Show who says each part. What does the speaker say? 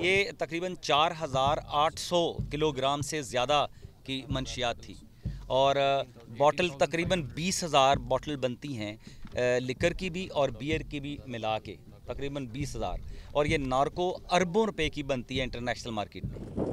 Speaker 1: ये तकरीबन 4,800 किलोग्राम से ज़्यादा की मंशियात थी और बॉटल तकरीबन 20,000 बॉटल बनती हैं लिकर की भी और बियर की भी मिला के तकरीबन 20,000 और ये नार्को अरबों रुपए की बनती है इंटरनेशनल मार्केट में।